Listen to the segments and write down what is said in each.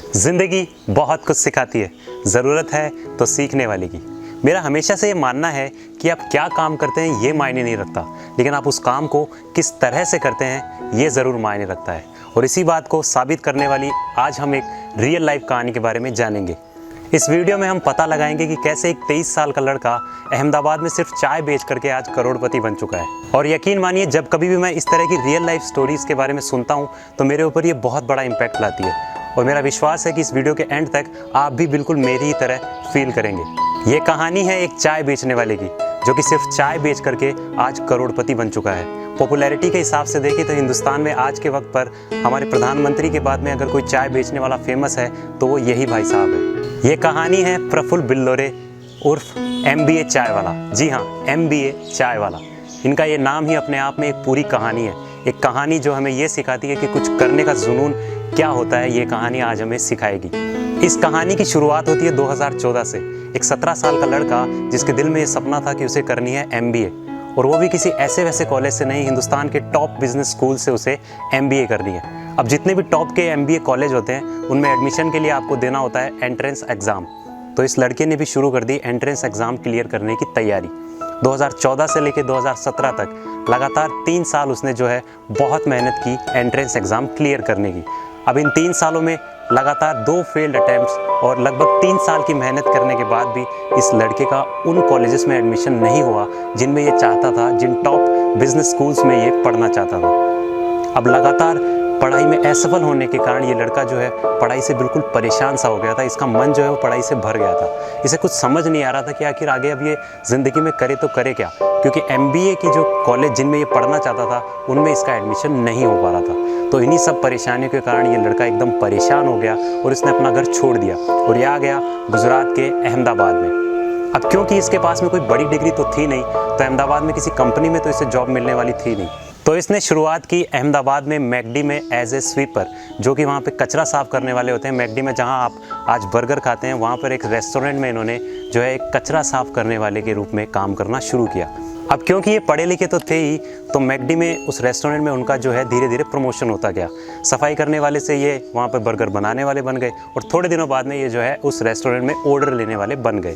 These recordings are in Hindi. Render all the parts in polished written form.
ज़िंदगी बहुत कुछ सिखाती है, ज़रूरत है तो सीखने वाले की। मेरा हमेशा से ये मानना है कि आप क्या काम करते हैं ये मायने नहीं रखता, लेकिन आप उस काम को किस तरह से करते हैं ये ज़रूर मायने रखता है। और इसी बात को साबित करने वाली आज हम एक रियल लाइफ कहानी के बारे में जानेंगे। इस वीडियो में हम पता लगाएंगे कि कैसे एक 23 साल का लड़का अहमदाबाद में सिर्फ चाय बेच करके आज करोड़पति बन चुका है। और यकीन मानिए, जब कभी भी मैं इस तरह की रियल लाइफ स्टोरीज़ के बारे में सुनता हूँ तो मेरे ऊपर ये बहुत बड़ा इम्पैक्ट लाती है। और मेरा विश्वास है कि इस वीडियो के एंड तक आप भी बिल्कुल मेरी ही तरह फील करेंगे। ये कहानी है एक चाय बेचने वाले की, जो कि सिर्फ चाय बेच करके आज करोड़पति बन चुका है। पॉपुलैरिटी के हिसाब से देखें तो हिंदुस्तान में आज के वक्त पर हमारे प्रधानमंत्री के बाद में अगर कोई चाय बेचने वाला फेमस है तो वो यही भाई साहब है। ये कहानी है प्रफुल्ल बिल्लोरे उर्फ MBA चाय वाला। जी हाँ, MBA चाय वाला। इनका ये नाम ही अपने आप में एक पूरी कहानी है, एक कहानी जो हमें ये सिखाती है कि कुछ करने का जुनून क्या होता है। ये कहानी आज हमें सिखाएगी। इस कहानी की शुरुआत होती है 2014 से। एक 17 साल का लड़का जिसके दिल में ये सपना था कि उसे करनी है MBA, और वो भी किसी ऐसे वैसे कॉलेज से नहीं, हिंदुस्तान के टॉप बिजनेस स्कूल से उसे MBA करनी है। अब जितने भी टॉप के MBA कॉलेज होते हैं उनमें एडमिशन के लिए आपको देना होता है एंट्रेंस एग्ज़ाम। तो इस लड़के ने भी शुरू कर दी एंट्रेंस एग्ज़ाम क्लियर करने की तैयारी। 2014 से लेकर 2017 तक लगातार 3 साल उसने जो है बहुत मेहनत की एंट्रेंस एग्ज़ाम क्लियर करने की। अब इन 3 सालों में लगातार 2 फेल्ड अटैम्प्ट्स और लगभग 3 साल की मेहनत करने के बाद भी इस लड़के का उन कॉलेजेस में एडमिशन नहीं हुआ जिनमें ये चाहता था, जिन टॉप बिजनेस स्कूल्स में ये पढ़ना चाहता था। अब लगातार पढ़ाई में असफल होने के कारण ये लड़का जो है पढ़ाई से बिल्कुल परेशान सा हो गया था। इसका मन जो है वो पढ़ाई से भर गया था। इसे कुछ समझ नहीं आ रहा था कि आखिर आगे अब ये ज़िंदगी में करे तो करे क्या, क्योंकि MBA की जो कॉलेज जिनमें ये पढ़ना चाहता था उनमें इसका एडमिशन नहीं हो पा रहा था। तो इन्हीं सब परेशानियों के कारण ये लड़का एकदम परेशान हो गया और इसने अपना घर छोड़ दिया और ये आ गया गुजरात के अहमदाबाद में। अब क्योंकि इसके पास में कोई बड़ी डिग्री तो थी नहीं, तो अहमदाबाद में किसी कंपनी में तो इसे जॉब मिलने वाली थी नहीं। तो इसने शुरुआत की अहमदाबाद में मैकडी में एज ए स्वीपर, जो कि वहाँ पे कचरा साफ़ करने वाले होते हैं। मैकडी में जहाँ आप आज बर्गर खाते हैं, वहाँ पर एक रेस्टोरेंट में इन्होंने जो है एक कचरा साफ़ करने वाले के रूप में काम करना शुरू किया। अब क्योंकि ये पढ़े लिखे तो थे ही, तो मैकडी में उस रेस्टोरेंट में उनका जो है धीरे धीरे प्रमोशन होता गया। सफाई करने वाले से ये वहाँ पर बर्गर बनाने वाले बन गए और थोड़े दिनों बाद में ये जो है उस रेस्टोरेंट में ऑर्डर लेने वाले बन गए।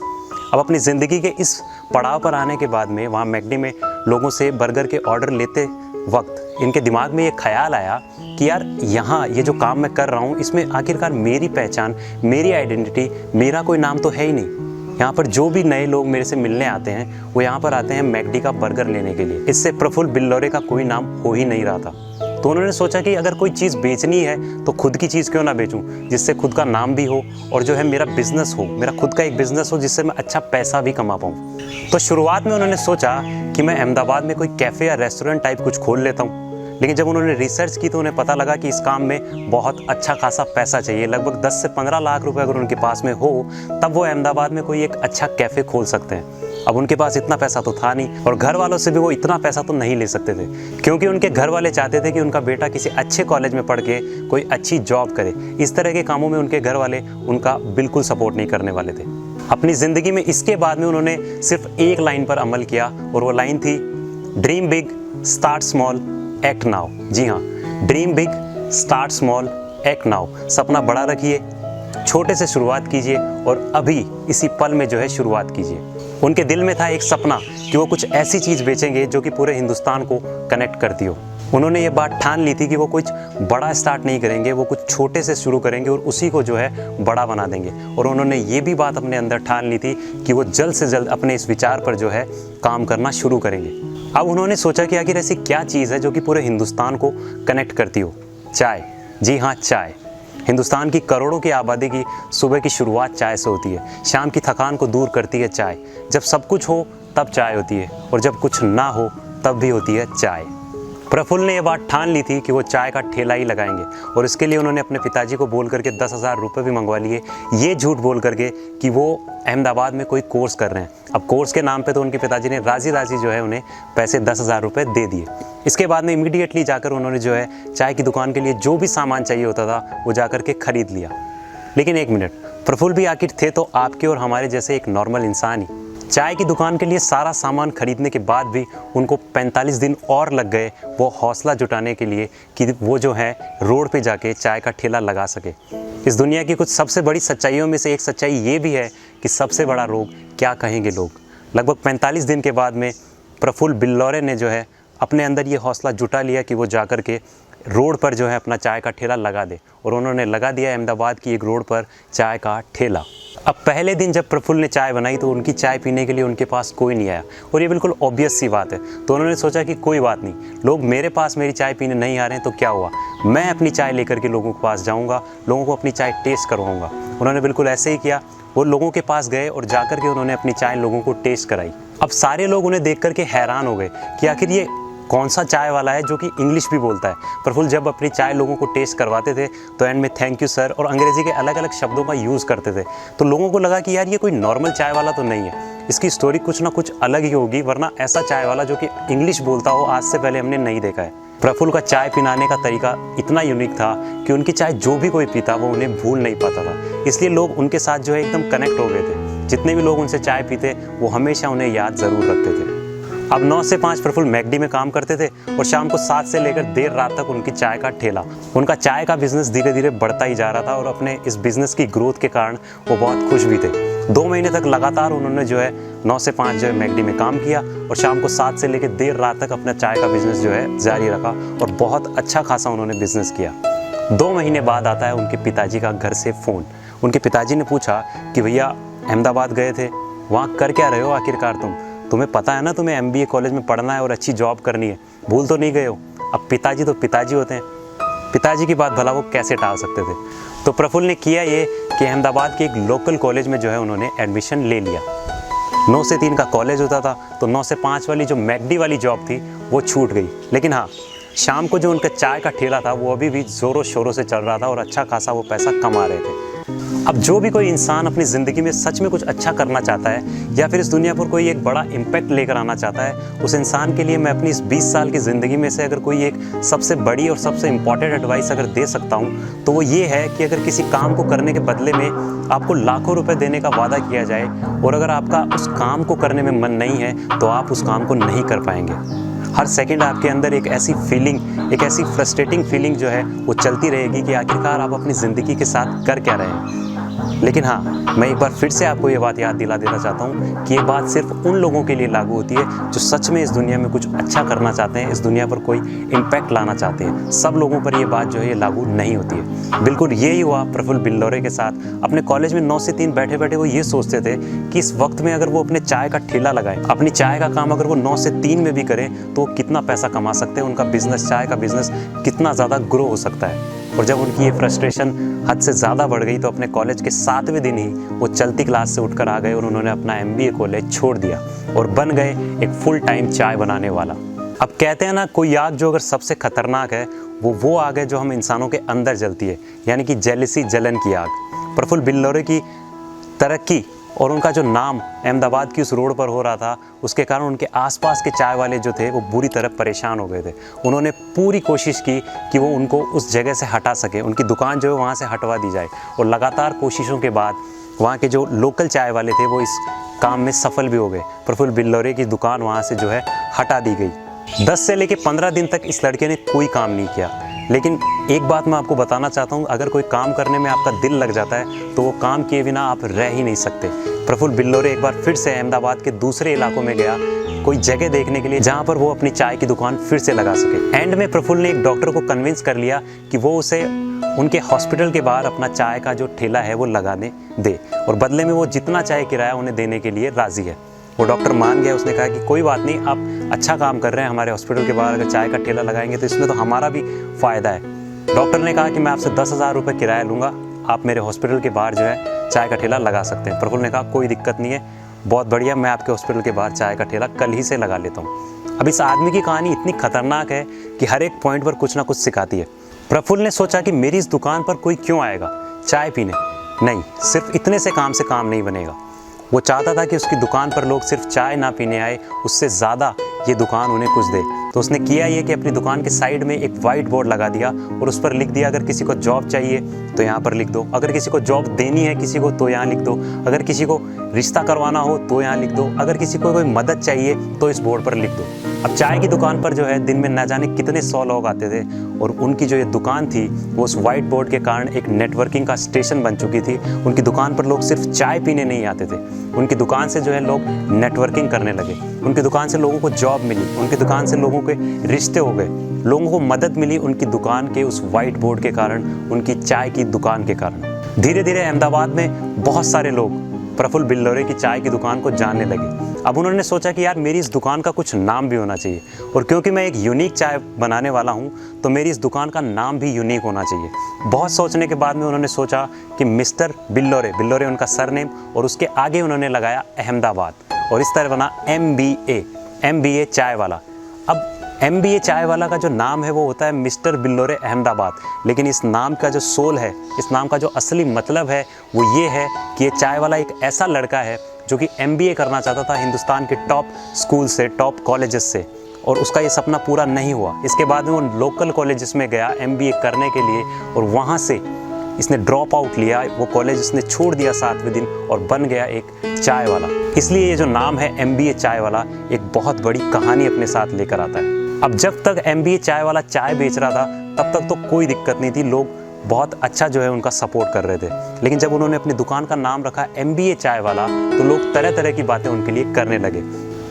अब अपनी ज़िंदगी के इस पड़ाव पर आने के बाद में वहाँ मैकडी में लोगों से बर्गर के ऑर्डर लेते वक्त इनके दिमाग में ये ख्याल आया कि यार, यहाँ ये जो काम मैं कर रहा हूँ इसमें आखिरकार मेरी पहचान, मेरी आइडेंटिटी, मेरा कोई नाम तो है ही नहीं। यहाँ पर जो भी नए लोग मेरे से मिलने आते हैं वो यहाँ पर आते हैं मैकडी का बर्गर लेने के लिए। इससे प्रफुल्ल बिल्लोरे का कोई नाम हो ही नहीं रहा था। तो उन्होंने सोचा कि अगर कोई चीज़ बेचनी है तो खुद की चीज़ क्यों ना बेचूं, जिससे खुद का नाम भी हो और जो है मेरा बिजनेस हो, मेरा खुद का एक बिजनेस हो जिससे मैं अच्छा पैसा भी कमा पाऊँ। तो शुरुआत में उन्होंने सोचा कि मैं अहमदाबाद में कोई कैफ़े या रेस्टोरेंट टाइप कुछ खोल लेता हूँ। लेकिन जब उन्होंने रिसर्च की तो उन्हें पता लगा कि इस काम में बहुत अच्छा खासा पैसा चाहिए। लगभग 10 से 15 लाख रुपए अगर उनके पास में हो तब वो अहमदाबाद में कोई एक अच्छा कैफ़े खोल सकते हैं। अब उनके पास इतना पैसा तो था नहीं और घर वालों से भी वो इतना पैसा तो नहीं ले सकते थे, क्योंकि उनके घर वाले चाहते थे कि उनका बेटा किसी अच्छे कॉलेज में पढ़ के कोई अच्छी जॉब करे। इस तरह के कामों में उनके घर वाले उनका बिल्कुल सपोर्ट नहीं करने वाले थे। अपनी ज़िंदगी में इसके बाद में उन्होंने सिर्फ एक लाइन पर अमल किया और वो लाइन थी, dream big, start small, act now. जी हाँ, dream big, start small, act now. सपना बड़ा रखिए, छोटे से शुरुआत कीजिए और अभी इसी पल में जो है शुरुआत कीजिए। उनके दिल में था एक सपना कि वो कुछ ऐसी चीज़ बेचेंगे जो कि पूरे हिंदुस्तान को कनेक्ट करती हो। उन्होंने ये बात ठान ली थी कि वो कुछ बड़ा स्टार्ट नहीं करेंगे, वो कुछ छोटे से शुरू करेंगे और उसी को जो है बड़ा बना देंगे। और उन्होंने ये भी बात अपने अंदर ठान ली थी कि वो जल्द से जल्द अपने इस विचार पर जो है काम करना शुरू करेंगे। अब उन्होंने सोचा कि आखिर ऐसी क्या चीज़ है जो कि पूरे हिंदुस्तान को कनेक्ट करती हो। चाय। जी हाँ, चाय। हिंदुस्तान की करोड़ों की आबादी की सुबह की शुरुआत चाय से होती है। शाम की थकान को दूर करती है चाय। जब सब कुछ हो तब चाय होती है और जब कुछ ना हो तब भी होती है चाय। प्रफुल्ल ने यह बात ठान ली थी कि वो चाय का ठेला ही लगाएंगे और इसके लिए उन्होंने अपने पिताजी को बोल करके 10,000 रुपये भी मंगवा लिए, ये झूठ बोल करके कि वो अहमदाबाद में कोई कोर्स कर रहे हैं। अब कोर्स के नाम पे तो उनके पिताजी ने राजी राजी जो है उन्हें पैसे 10,000 रुपये दे दिए। इसके बाद में इमीडिएटली जाकर उन्होंने जो है चाय की दुकान के लिए जो भी सामान चाहिए होता था वो जा कर के ख़रीद लिया। लेकिन एक मिनट, प्रफुल्ल भी आखिर थे तो आपके और हमारे जैसे एक नॉर्मल इंसान ही। चाय की दुकान के लिए सारा सामान खरीदने के बाद भी उनको 45 दिन और लग गए वो हौसला जुटाने के लिए कि वो जो है रोड पे जाके चाय का ठेला लगा सके। इस दुनिया की कुछ सबसे बड़ी सच्चाइयों में से एक सच्चाई ये भी है कि सबसे बड़ा रोग क्या कहेंगे लोग। लगभग 45 दिन के बाद में प्रफुल्ल बिल्लौरे ने जो है अपने अंदर ये हौसला जुटा लिया कि वो जाकर के रोड पर जो है अपना चाय का ठेला लगा दे, और उन्होंने लगा दिया अहमदाबाद की एक रोड पर चाय का ठेला। अब पहले दिन जब प्रफुल्ल ने चाय बनाई तो उनकी चाय पीने के लिए उनके पास कोई नहीं आया, और ये बिल्कुल ऑब्वियस सी बात है। तो उन्होंने सोचा कि कोई बात नहीं, लोग मेरे पास मेरी चाय पीने नहीं आ रहे हैं तो क्या हुआ, मैं अपनी चाय लेकर के लोगों के पास जाऊँगा, लोगों को अपनी चाय टेस्ट करवाऊँगा। उन्होंने बिल्कुल ऐसे ही किया, वो लोगों के पास गए और जाकर के उन्होंने अपनी चाय लोगों को टेस्ट कराई। अब सारे लोग उन्हें देख करके हैरान हो गए कि आखिर ये कौन सा चाय वाला है जो कि इंग्लिश भी बोलता है। प्रफुल्ल जब अपनी चाय लोगों को टेस्ट करवाते थे तो एंड में थैंक यू सर और अंग्रेजी के अलग अलग शब्दों का यूज़ करते थे, तो लोगों को लगा कि यार ये कोई नॉर्मल चाय वाला तो नहीं है, इसकी स्टोरी कुछ ना कुछ अलग ही होगी, वरना ऐसा चाय वाला जो कि इंग्लिश बोलता हो आज से पहले हमने नहीं देखा है। प्रफुल्ल का चाय पिलाने का तरीका इतना यूनिक था कि उनकी चाय जो भी कोई पीता वो उन्हें भूल नहीं पाता था, इसलिए लोग उनके साथ जो है एकदम कनेक्ट हो गए थे। जितने भी लोग उनसे चाय पीते वो हमेशा उन्हें याद ज़रूर रखते थे। अब 9 से 5 प्रफुल्ल मैकडी में काम करते थे और शाम को 7 से लेकर देर रात तक उनकी चाय का ठेला। उनका चाय का बिजनेस धीरे धीरे बढ़ता ही जा रहा था और अपने इस बिजनेस की ग्रोथ के कारण वो बहुत खुश भी थे। 2 महीने तक लगातार उन्होंने जो है 9 से 5 जो है मैकडी में काम किया और शाम को 7 से लेकर देर रात तक अपना चाय का बिजनेस जो है जारी रखा और बहुत अच्छा खासा उन्होंने बिजनेस किया। 2 महीने बाद आता है उनके पिताजी का घर से फ़ोन। उनके पिताजी ने पूछा कि भैया अहमदाबाद गए थे, वहाँ कर क्या रहे हो आखिरकार तुम्हें पता है ना तुम्हें MBA कॉलेज में पढ़ना है और अच्छी जॉब करनी है, भूल तो नहीं गए हो। अब पिताजी तो पिताजी होते हैं, पिताजी की बात भला वो कैसे टाल सकते थे। तो प्रफुल्ल ने किया ये कि अहमदाबाद के एक लोकल कॉलेज में जो है उन्होंने एडमिशन ले लिया। 9 से 3 का कॉलेज होता था तो 9 से 5 वाली जो मैकडी वाली जॉब थी वो छूट गई, लेकिन हाँ शाम को जो उनका चाय का ठेला था वो अभी भी ज़ोरों शोरों से चल रहा था और अच्छा खासा वो पैसा कमा रहे थे। अब जो भी कोई इंसान अपनी ज़िंदगी में सच में कुछ अच्छा करना चाहता है या फिर इस दुनिया पर कोई एक बड़ा इम्पैक्ट लेकर आना चाहता है, उस इंसान के लिए मैं अपनी इस 20 साल की ज़िंदगी में से अगर कोई एक सबसे बड़ी और सबसे इम्पॉर्टेंट एडवाइस अगर दे सकता हूँ तो वो ये है कि अगर किसी काम को करने के बदले में आपको लाखों रुपए देने का वादा किया जाए और अगर आपका उस काम को करने में मन नहीं है तो आप उस काम को नहीं कर पाएंगे। हर सेकंड आपके अंदर एक ऐसी फीलिंग, एक ऐसी फ्रस्ट्रेटिंग फीलिंग जो है वो चलती रहेगी कि आखिरकार आप अपनी ज़िंदगी के साथ कर क्या रहे हैं। लेकिन हाँ, मैं एक बार फिर से आपको ये बात याद दिला देना चाहता हूँ कि ये बात सिर्फ उन लोगों के लिए लागू होती है जो सच में इस दुनिया में कुछ अच्छा करना चाहते हैं, इस दुनिया पर कोई इम्पैक्ट लाना चाहते हैं। सब लोगों पर ये बात जो है ये लागू नहीं होती है। बिल्कुल यही हुआ प्रफुल्ल बिल्लौरे के साथ। अपने कॉलेज में 9 से 3 बैठे बैठे वो ये सोचते थे कि इस वक्त में अगर वो अपने चाय का ठेला लगाएं, अपनी चाय का काम अगर वो 9 से 3 में भी करें तो कितना पैसा कमा सकते हैं, उनका बिजनेस, चाय का बिजनेस कितना ज़्यादा ग्रो हो सकता है। और जब उनकी ये फ्रस्ट्रेशन हद से ज़्यादा बढ़ गई तो अपने कॉलेज के 7वें दिन ही वो चलती क्लास से उठकर आ गए और उन्होंने अपना MBA कॉलेज छोड़ दिया और बन गए एक फुल टाइम चाय बनाने वाला। अब कहते हैं ना, कोई आग जो अगर सबसे खतरनाक है वो आग है जो हम इंसानों के अंदर जलती है, यानी कि जेलसी, जलन की आग। प्रफुल्ल बिल्लौरे की तरक्की और उनका जो नाम अहमदाबाद की उस रोड पर हो रहा था उसके कारण उनके आसपास के चाय वाले जो थे वो बुरी तरह परेशान हो गए थे। उन्होंने पूरी कोशिश की कि वो उनको उस जगह से हटा सके, उनकी दुकान जो है वहाँ से हटवा दी जाए, और लगातार कोशिशों के बाद वहाँ के जो लोकल चाय वाले थे वो इस काम में सफल भी हो गए। प्रफुल्ल बिल्लौरे की दुकान वहाँ से जो है हटा दी गई। 10 से लेकर 15 दिन तक इस लड़के ने कोई काम नहीं किया, लेकिन एक बात मैं आपको बताना चाहता हूँ, अगर कोई काम करने में आपका दिल लग जाता है तो वो काम किए बिना आप रह ही नहीं सकते। प्रफुल्ल बिल्लौरे एक बार फिर से अहमदाबाद के दूसरे इलाकों में गया कोई जगह देखने के लिए जहाँ पर वो अपनी चाय की दुकान फिर से लगा सके। एंड में प्रफुल्ल ने एक डॉक्टर को कन्विंस कर लिया कि वो उसे उनके हॉस्पिटल के बाहर अपना चाय का जो ठेला है वो लगाने दे, और बदले में वो जितना चाय किराया उन्हें देने के लिए राज़ी है। वो डॉक्टर मान गया। उसने कहा कि कोई बात नहीं, आप अच्छा काम कर रहे हैं, हमारे हॉस्पिटल के बाहर अगर चाय का ठेला लगाएंगे तो इसमें तो हमारा भी फ़ायदा है। डॉक्टर ने कहा कि मैं आपसे 10,000 रुपये किराया लूँगा, आप मेरे हॉस्पिटल के बाहर जो है चाय का ठेला लगा सकते हैं। प्रफुल्ल ने कहा कोई दिक्कत नहीं है, बहुत बढ़िया, मैं आपके हॉस्पिटल के बाहर चाय का ठेला कल ही से लगा लेता हूँ। अब इस आदमी की कहानी इतनी खतरनाक है कि हर एक पॉइंट पर कुछ ना कुछ सिखाती है। प्रफुल्ल ने सोचा कि मेरी इस दुकान पर कोई क्यों आएगा चाय पीने, नहीं, सिर्फ इतने से काम नहीं बनेगा। वो चाहता था कि उसकी दुकान पर लोग सिर्फ चाय ना पीने आए, उससे ज़्यादा ये दुकान उन्हें कुछ दे। तो उसने किया ये कि अपनी दुकान के साइड में एक वाइट बोर्ड लगा दिया और उस पर लिख दिया, अगर किसी को जॉब चाहिए तो यहाँ पर लिख दो, अगर किसी को जॉब देनी है किसी को तो यहाँ लिख दो, अगर किसी को रिश्ता करवाना हो तो यहाँ लिख दो, अगर किसी को कोई मदद चाहिए तो इस बोर्ड पर लिख दो। अब चाय की दुकान पर जो है दिन में ना जाने कितने 100 लोग आते थे और उनकी जो ये दुकान थी वो उस वाइट बोर्ड के कारण एक नेटवर्किंग का स्टेशन बन चुकी थी। उनकी दुकान पर लोग सिर्फ चाय पीने नहीं आते थे, उनकी दुकान से जो है लोग नेटवर्किंग करने लगे, उनकी दुकान से लोगों को जॉब मिली, उनकी दुकान से लोगों के रिश्ते हो गए, लोगों को मदद मिली उनकी दुकान के उस वाइट बोर्ड के कारण, उनकी चाय की दुकान के कारण। धीरे धीरे अहमदाबाद में बहुत सारे लोग प्रफुल्ल बिल्लौरे की चाय की दुकान को जानने लगे। अब उन्होंने सोचा कि यार मेरी इस दुकान का कुछ नाम भी होना चाहिए, और क्योंकि मैं एक यूनिक चाय बनाने वाला हूँ तो मेरी इस दुकान का नाम भी यूनिक होना चाहिए। बहुत सोचने के बाद में उन्होंने सोचा कि मिस्टर बिल्लौरे, बिल्लौरे उनका सरनेम, और उसके आगे उन्होंने लगाया अहमदाबाद, और इस तरह बना MBA चाय वाला। अब MBA चाय वाला का जो नाम है वो होता है मिस्टर बिल्लौरे अहमदाबाद, लेकिन इस नाम का जो सोल है, इस नाम का जो असली मतलब है वो ये है कि ये चाय वाला एक ऐसा लड़का है जो कि MBA करना चाहता था हिंदुस्तान के टॉप स्कूल से, टॉप कॉलेजेस से, और उसका ये सपना पूरा नहीं हुआ। इसके बाद में वो लोकल कॉलेजेस में गया MBA करने के लिए, और वहाँ से इसने ड्रॉप आउट लिया, वो कॉलेज इसने छोड़ दिया 7वें दिन और बन गया एक चाय वाला। इसलिए ये जो नाम है MBA चाय वाला एक बहुत बड़ी कहानी अपने साथ लेकर आता है। अब जब तक MBA चाय वाला चाय बेच रहा था तब तक तो कोई दिक्कत नहीं थी, लोग बहुत अच्छा जो है उनका सपोर्ट कर रहे थे, लेकिन जब उन्होंने अपनी दुकान का नाम रखा MBA चाय वाला तो लोग तरह तरह की बातें उनके लिए करने लगे।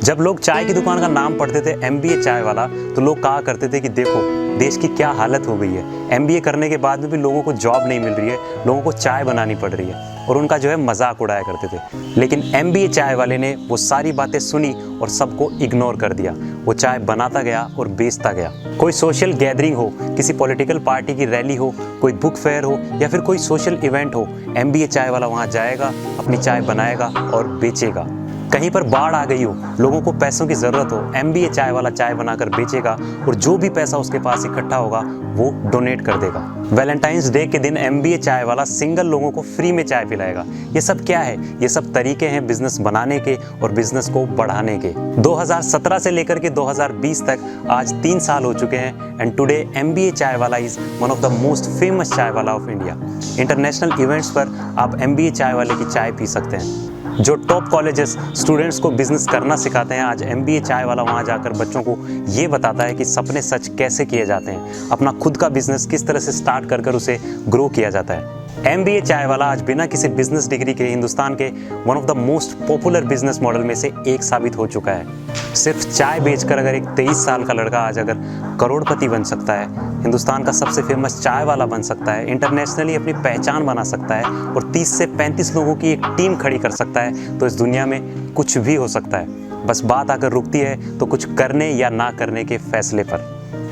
जब लोग चाय की दुकान का नाम पढ़ते थे MBA चाय वाला तो लोग कहा करते थे कि देखो देश की क्या हालत हो गई है, MBA करने के बाद में भी लोगों को जॉब नहीं मिल रही है, लोगों को चाय बनानी पड़ रही है, और उनका जो है मजाक उड़ाया करते थे। लेकिन MBA चाय वाले ने वो सारी बातें सुनी और सबको इग्नोर कर दिया। वो चाय बनाता गया और बेचता गया। कोई सोशल गैदरिंग हो, किसी पॉलिटिकल पार्टी की रैली हो, कोई बुक फेयर हो या फिर कोई सोशल इवेंट हो, MBA चाय वाला वहाँ जाएगा, अपनी चाय बनाएगा और बेचेगा। कहीं पर बाढ़ आ गई हो, लोगों को पैसों की ज़रूरत हो, MBA चाय वाला चाय बनाकर बेचेगा और जो भी पैसा उसके पास इकट्ठा होगा वो डोनेट कर देगा। वैलेंटाइंस डे के दिन MBA चाय वाला सिंगल लोगों को फ्री में चाय पिलाएगा। ये सब क्या है? ये सब तरीके हैं बिजनेस बनाने के और बिजनेस को बढ़ाने के। 2017 से लेकर के 2020 तक आज 3 साल हो चुके हैं, एंड टुडे MBA चाय वाला is one of the most famous चाय वाला ऑफ इंडिया। इंटरनेशनल इवेंट्स पर आप MBA चाय वाले की चाय पी सकते हैं। जो टॉप कॉलेजेस स्टूडेंट्स को बिजनेस करना सिखाते हैं, आज MBA चाय वाला वहाँ जाकर बच्चों को ये बताता है कि सपने सच कैसे किए जाते हैं, अपना खुद का बिजनेस किस तरह से स्टार्ट कर उसे ग्रो किया जाता है। MBA चाय वाला आज बिना किसी बिजनेस डिग्री के हिंदुस्तान के one of the most popular business model में से एक साबित हो चुका है। सिर्फ चाय बेचकर अगर एक 23 साल का लड़का आज अगर करोड़पति बन सकता है, हिंदुस्तान का सबसे फेमस चाय वाला बन सकता है, इंटरनेशनली अपनी पहचान बना सकता है और 30 से 35 लोगों की एक टीम खड़ी कर सकता है, तो इस दुनिया में कुछ भी हो सकता है। बस बात अगर रुकती है तो कुछ करने या ना करने के फैसले पर।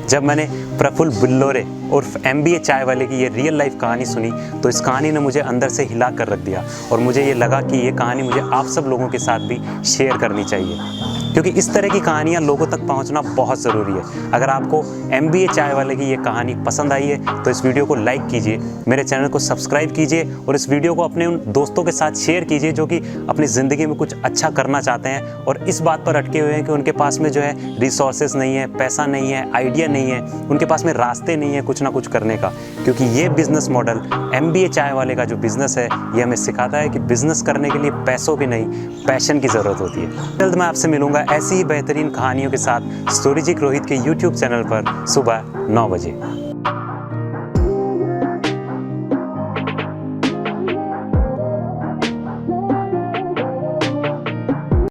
जब मैंने प्रफुल्ल बिल्लौरे उर्फ MBA चाय वाले की ये रियल लाइफ कहानी सुनी तो इस कहानी ने मुझे अंदर से हिला कर रख दिया, और मुझे ये लगा कि ये कहानी मुझे आप सब लोगों के साथ भी शेयर करनी चाहिए, क्योंकि इस तरह की कहानियाँ लोगों तक पहुँचना बहुत ज़रूरी है। अगर आपको MBA चाय वाले की ये कहानी पसंद आई है तो इस वीडियो को लाइक कीजिए, मेरे चैनल को सब्सक्राइब कीजिए और इस वीडियो को अपने उन दोस्तों के साथ शेयर कीजिए जो कि अपनी ज़िंदगी में कुछ अच्छा करना चाहते हैं और इस बात पर अटके हुए हैं कि उनके पास में जो है रिसोर्सेज नहीं है, पैसा नहीं है, आइडिया नहीं है, उनके पास में रास्ते नहीं है कुछ ना कुछ करने का। क्योंकि ये बिजनेस मॉडल MBA चाय वाले का जो बिजनेस है ये हमें सिखाता है कि बिजनेस करने के लिए पैसों की नहीं, पैशन की ज़रूरत होती है। जल्द मैं आपसे मिलूंगा ऐसी ही बेहतरीन कहानियों के साथ स्टोरीजिक रोहित के YouTube चैनल पर सुबह 9 बजे।